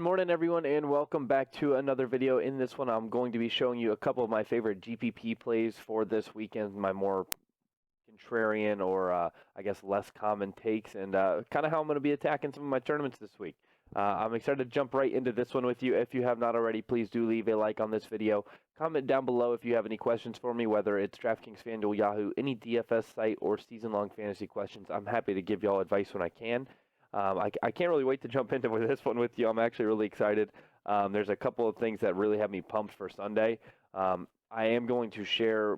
morning, everyone, and welcome back to another video. In this one, I'm going to be showing you a couple of my favorite GPP plays for this weekend, my more contrarian or, I guess, less common takes, and kind of how I'm going to be attacking some of my tournaments this week. I'm excited to jump right into this one with you. If you have not already, please do leave a like on this video. Comment down below if you have any questions for me, whether it's DraftKings, FanDuel, Yahoo, any DFS site, or season-long fantasy questions. I'm happy to give y'all advice when I can. I can't really wait to jump into this one with you. I'm actually really excited. There's a couple of things that really have me pumped for Sunday. I am going to share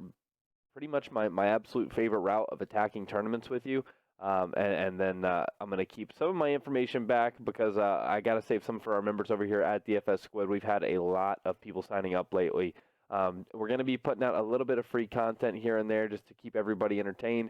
pretty much my absolute favorite route of attacking tournaments with you. And then I'm going to keep some of my information back because I got to save some for our members over here at DFS Squid. We've had a lot of people signing up lately. We're going to be putting out a little bit of free content here and there just to keep everybody entertained.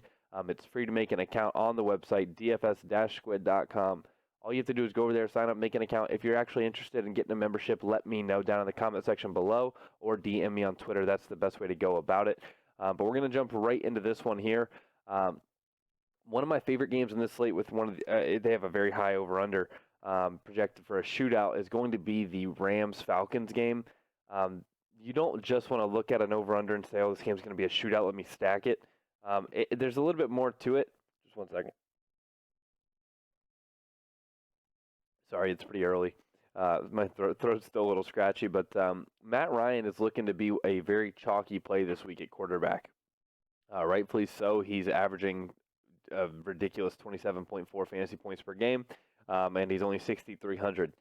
It's free to make an account on the website, dfs-squid.com. All you have to do is go over there, sign up, make an account. If you're actually interested in getting a membership, let me know down in the comment section below or DM me on Twitter. That's the best way to go about it. But we're going to jump right into this one here. One of my favorite games in this slate with they have a very high over-under projected for a shootout is going to be the Rams-Falcons game. You don't just want to look at an over-under and say, oh, this game's going to be a shootout, let me stack it. There's a little bit more to it. Just one second. Sorry, it's pretty early. My throat's still a little scratchy, but Matt Ryan is looking to be a very chalky play this week at quarterback. Rightfully so. He's averaging a ridiculous 27.4 fantasy points per game, and he's only 6,300.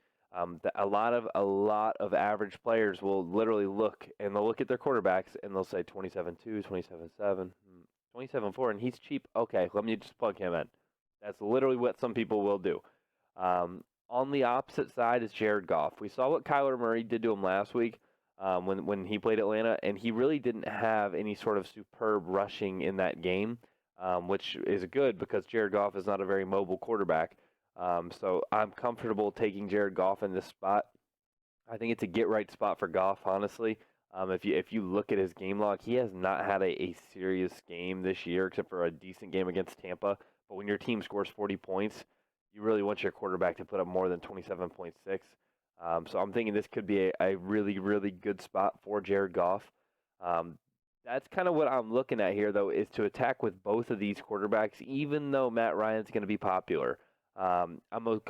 A lot of average players will literally look at their quarterbacks and they'll say 27.2, 27.7. 27.4, and he's cheap. Okay, let me just plug him in. That's literally what some people will do. On the opposite side is Jared Goff. We saw what Kyler Murray did to him last week when he played Atlanta, and he really didn't have any sort of superb rushing in that game, which is good because Jared Goff is not a very mobile quarterback. So I'm comfortable taking Jared Goff in this spot. I think it's a get-right spot for Goff, honestly. If you look at his game log, he has not had a serious game this year except for a decent game against Tampa. But when your team scores 40 points, you really want your quarterback to put up more than 27.6. So I'm thinking this could be a really, really good spot for Jared Goff. That's kind of what I'm looking at here, though, is to attack with both of these quarterbacks, even though Matt Ryan's going to be popular. I'm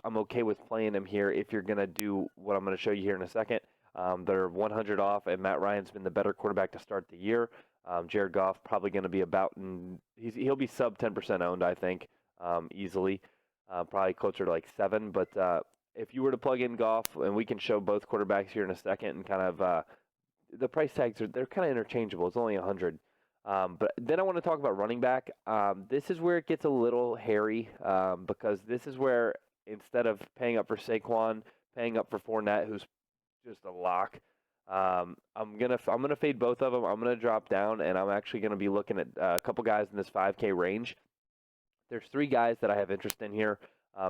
okay with playing him here if you're going to do what I'm going to show you here in a second. They're 100 off, and Matt Ryan's been the better quarterback to start the year. Jared Goff probably going to be he'll be sub 10% owned, I think, easily. Probably closer to like 7. But if you were to plug in Goff, and we can show both quarterbacks here in a second, and kind of the price tags they're kind of interchangeable. It's only 100. But then I want to talk about running back. This is where it gets a little hairy because this is where instead of paying up for Saquon, paying up for Fournette, who's just a lock. I'm gonna fade both of them. I'm gonna drop down, and I'm actually gonna be looking at a couple guys in this 5K range. There's 3 guys that I have interest in here.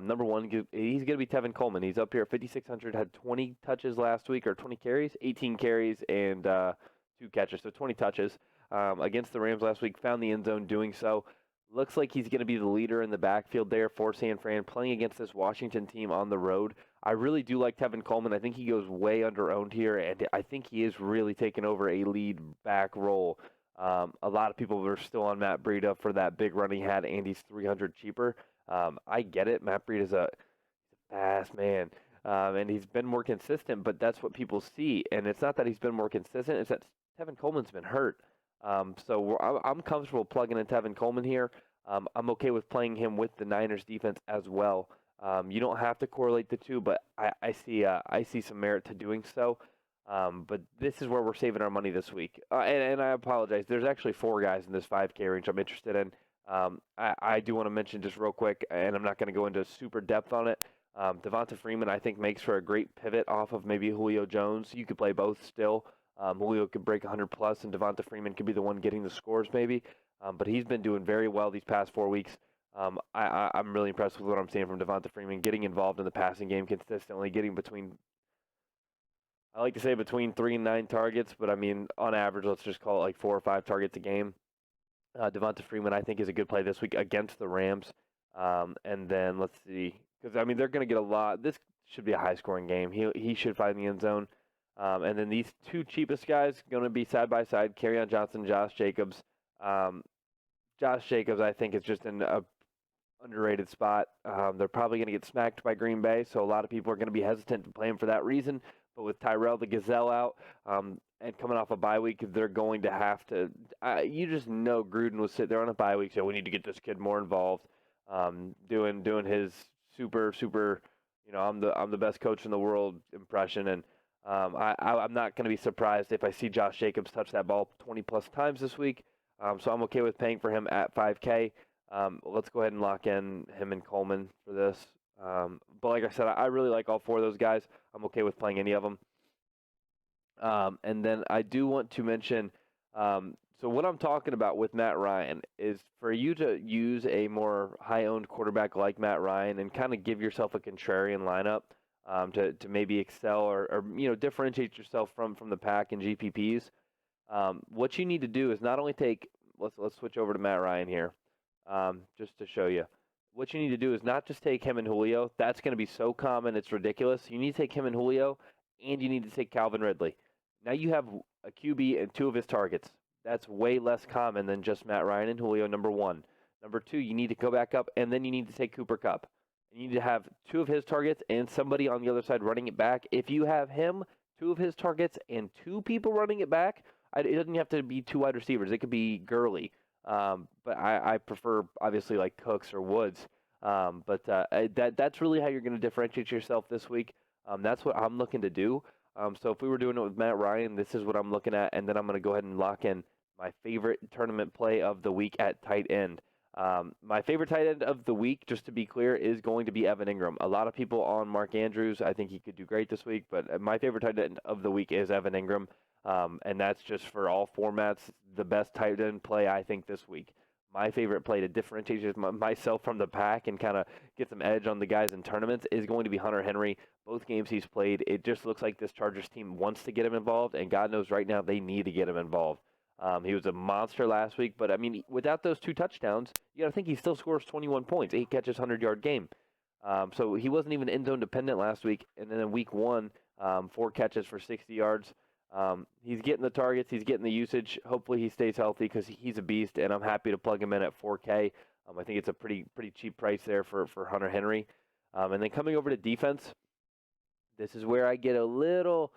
Number one, he's gonna be Tevin Coleman. He's up here at 5,600. Had 20 touches last week, or 20 carries, 18 carries, and 2 catches, so 20 touches against the Rams last week. Found the end zone doing so. Looks like he's going to be the leader in the backfield there for San Fran, playing against this Washington team on the road. I really do like Tevin Coleman. I think he goes way under-owned here, and I think he is really taking over a lead back role. A lot of people are still on Matt Breida for that big run he had, and he's 300 cheaper. I get it. Matt Breida's a fast man, and he's been more consistent, but that's what people see. And it's not that he's been more consistent. It's that Tevin Coleman's been hurt. So I'm comfortable plugging in Tevin Coleman here. I'm okay with playing him with the Niners defense as well. You don't have to correlate the two, but I see some merit to doing so. But this is where we're saving our money this week. And I apologize. There's actually 4 guys in this 5K range I'm interested in. I do want to mention just real quick, and I'm not going to go into super depth on it. Devonta Freeman, I think, makes for a great pivot off of maybe Julio Jones. You could play both still. Julio could break 100+, and Devonta Freeman could be the one getting the scores maybe. But he's been doing very well these past 4 weeks. I'm really impressed with what I'm seeing from Devonta Freeman, getting involved in the passing game consistently, getting between 3 and 9 targets, but I mean, on average, let's just call it like 4 or 5 targets a game. Devonta Freeman, I think, is a good play this week against the Rams. And then let's see, because I mean, they're going to get a lot. This should be a high-scoring game. He should find the end zone. And then these two cheapest guys going to be side by side: Kerryon Johnson, Josh Jacobs. Josh Jacobs, I think, is just in a underrated spot. They're probably going to get smacked by Green Bay, so a lot of people are going to be hesitant to play him for that reason. But with Tyrell the Gazelle out and coming off a bye week, they're going to have to. You just know Gruden was sitting there on a bye week, so we need to get this kid more involved, doing his super. I'm the best coach in the world impression, and I'm not going to be surprised if I see Josh Jacobs touch that ball 20 plus times this week. So I'm okay with paying for him at $5K. Let's go ahead and lock in him and Coleman for this. But like I said, I really like all four of those guys. I'm okay with playing any of them. And then I do want to mention, so what I'm talking about with Matt Ryan is for you to use a more high-owned quarterback like Matt Ryan and kind of give yourself a contrarian lineup to maybe excel or differentiate yourself from the pack in GPPs. What you need to do is not only take let's switch over to Matt Ryan here, just to show you. What you need to do is not just take him and Julio. That's going to be so common, it's ridiculous. You need to take him and Julio, and you need to take Calvin Ridley. Now you have a QB and two of his targets. That's way less common than just Matt Ryan and Julio, number one. Number two, you need to go back up, and then you need to take Cooper Kupp. You need to have two of his targets and somebody on the other side running it back. If you have him, two of his targets, and two people running it back, it doesn't have to be two wide receivers. It could be Gurley. But I prefer, obviously, like Cooks or Woods. That's really how you're going to differentiate yourself this week. That's what I'm looking to do. So if we were doing it with Matt Ryan, this is what I'm looking at, and then I'm going to go ahead and lock in my favorite tournament play of the week at tight end. My favorite tight end of the week, just to be clear, is going to be Evan Ingram. A lot of people on Mark Andrews. I think he could do great this week, but my favorite tight end of the week is Evan Ingram. And that's just for all formats, the best tight end play, I think, this week. My favorite play to differentiate myself from the pack and kind of get some edge on the guys in tournaments is going to be Hunter Henry. Both games he's played, it just looks like this Chargers team wants to get him involved, and God knows right now they need to get him involved. He was a monster last week, but, I mean, without those two touchdowns, you got to think he still scores 21 points, 8 catches, 100-yard game. So he wasn't even end-zone dependent last week, and then in week 1, 4 catches for 60 yards. He's getting the targets. He's getting the usage. Hopefully he stays healthy because he's a beast, and I'm happy to plug him in at $4K. I think it's a pretty cheap price there for Hunter Henry. And then coming over to defense, this is where I get a little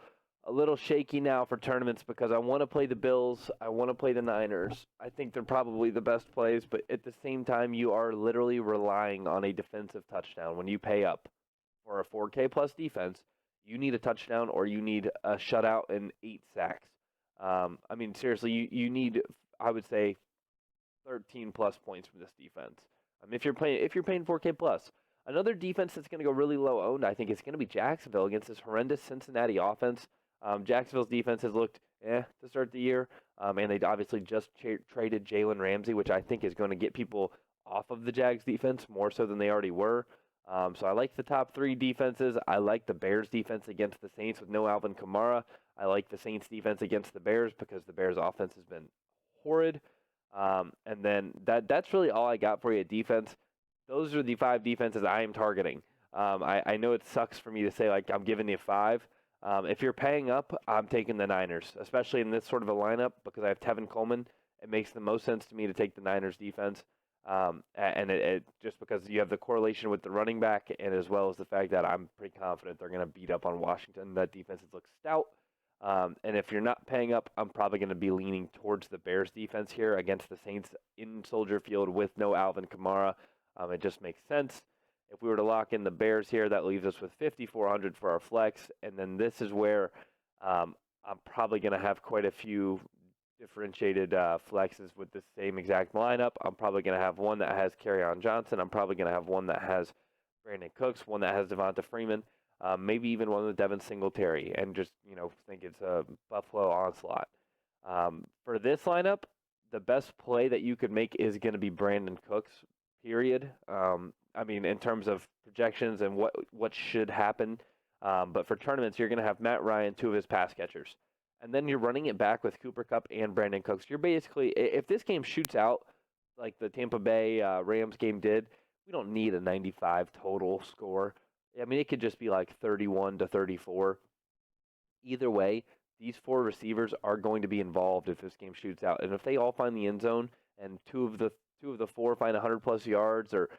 shaky now for tournaments because I want to play the Bills. I want to play the Niners. I think they're probably the best plays, but at the same time, you are literally relying on a defensive touchdown. When you pay up for a 4K plus defense, you need a touchdown or you need a shutout and 8 sacks. I mean, seriously, you need, I would say, 13 plus points from this defense. If you're paying 4K plus. Another defense that's going to go really low owned, I think, is going to be Jacksonville against this horrendous Cincinnati offense. Jacksonville's defense has looked to start the year, and they obviously just traded Jalen Ramsey, which I think is going to get people off of the Jags defense more so than they already were. So I like the top 3 defenses. I like the Bears defense against the Saints with no Alvin Kamara. I like the Saints defense against the Bears because the Bears offense has been horrid. And then that's really all I got for you at defense. Those are the 5 defenses I am targeting. I know it sucks for me to say, like, I'm giving you 5. If you're paying up, I'm taking the Niners, especially in this sort of a lineup because I have Tevin Coleman. It makes the most sense to me to take the Niners defense. And it just because you have the correlation with the running back and as well as the fact that I'm pretty confident they're going to beat up on Washington. That defense looks stout. And if you're not paying up, I'm probably going to be leaning towards the Bears defense here against the Saints in Soldier Field with no Alvin Kamara. It just makes sense. If we were to lock in the Bears here, that leaves us with 5,400 for our flex. And then this is where I'm probably going to have quite a few differentiated flexes with the same exact lineup. I'm probably going to have one that has Kerryon Johnson. I'm probably going to have one that has Brandon Cooks, one that has Devonta Freeman, maybe even one with Devin Singletary, and just, think it's a Buffalo onslaught. For this lineup, the best play that you could make is going to be Brandon Cooks, period. In terms of projections and what should happen. But for tournaments, you're going to have Matt Ryan, 2 of his pass catchers. And then you're running it back with Cooper Kupp and Brandon Cooks. You're basically, if this game shoots out like the Tampa Bay Rams game did, we don't need a 95 total score. I mean, it could just be like 31 to 34. Either way, these four receivers are going to be involved if this game shoots out. And if they all find the end zone and two of the four find 100+ yards, or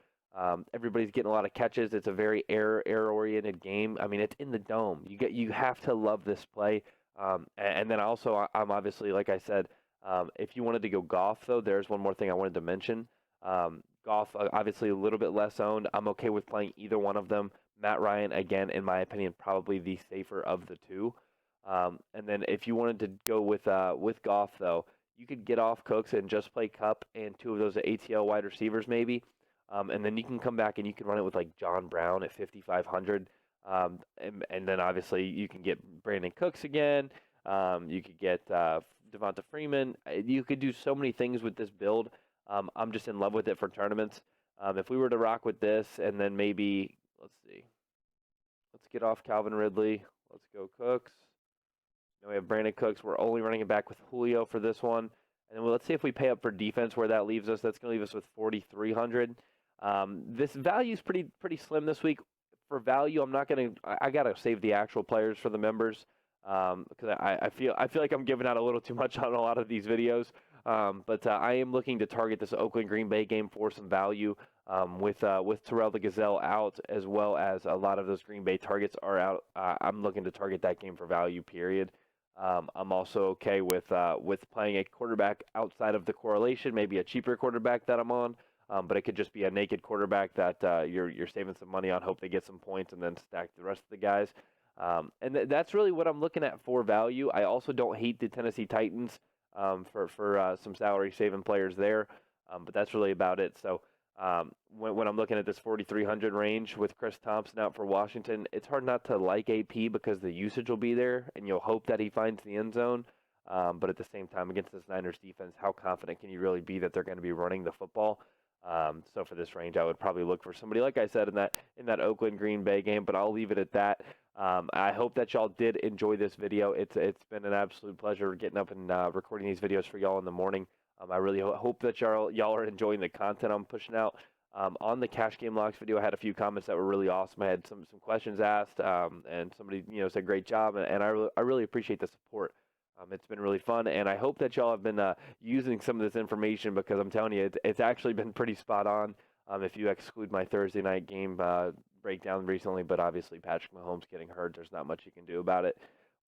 everybody's getting a lot of catches, it's a very air oriented game. I mean, it's in the dome. You have to love this play. And then also, I'm obviously, like I said, if you wanted to go Goff, though, there's one more thing I wanted to mention. Goff, obviously a little bit less owned. I'm okay with playing either one of them. Matt Ryan, again, in my opinion, probably the safer of the two. And then if you wanted to go with Goff, though, you could get off Cooks and just play Kupp and two of those ATL wide receivers maybe. And then you can come back and you can run it with like John Brown at 5,500. And then obviously you can get Brandon Cooks again. You could get Devonta Freeman. You could do so many things with this build. I'm just in love with it for tournaments. If we were to rock with this and then maybe, let's see, let's get off Calvin Ridley. Let's go Cooks. Now we have Brandon Cooks. We're only running it back with Julio for this one. And then let's see if we pay up for defense where that leaves us. That's going to leave us with 4,300. This value is pretty slim this week. For value, I'm not going to. I got to save the actual players for the members because I feel like I'm giving out a little too much on a lot of these videos. But I am looking to target this Oakland Green Bay game for some value with Terrell the Gazelle out, as well as a lot of those Green Bay targets are out. I'm looking to target that game for value, period. I'm also okay with playing a quarterback outside of the correlation, maybe a cheaper quarterback that I'm on, but it could just be a naked quarterback that you're saving some money on, hope they get some points, and then stack the rest of the guys. And that's really what I'm looking at for value. I also don't hate the Tennessee Titans for some salary saving players there, but that's really about it. So when I'm looking at this 4,300 range with Chris Thompson out for Washington, it's hard not to like AP because the usage will be there, and you'll hope that he finds the end zone. But at the same time, against this Niners defense, how confident can you really be that they're going to be running the football? So for this range, I would probably look for somebody, like I said, in that Oakland Green Bay game. But I'll leave it at that. I hope that y'all did enjoy this video. It's been an absolute pleasure getting up and recording these videos for y'all in the morning. I really hope that y'all are enjoying the content I'm pushing out. On the Cash Game Locks video, I had a few comments that were really awesome. I had some questions asked, and somebody said great job, and I really appreciate the support. It's been really fun, and I hope that y'all have been using some of this information, because I'm telling you, it's actually been pretty spot on. If you exclude my Thursday night game breakdown recently, but obviously Patrick Mahomes getting hurt, there's not much you can do about it.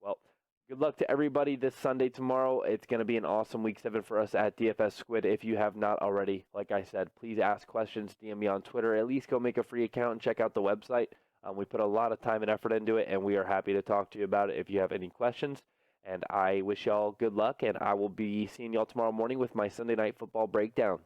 Well, good luck to everybody this Sunday tomorrow. It's going to be an awesome Week 7 for us at DFS Squid. If you have not already, like I said, please ask questions, DM me on Twitter. At least go make a free account and check out the website. We put a lot of time and effort into it, and we are happy to talk to you about it if you have any questions. And I wish y'all good luck, and I will be seeing y'all tomorrow morning with my Sunday Night Football breakdown.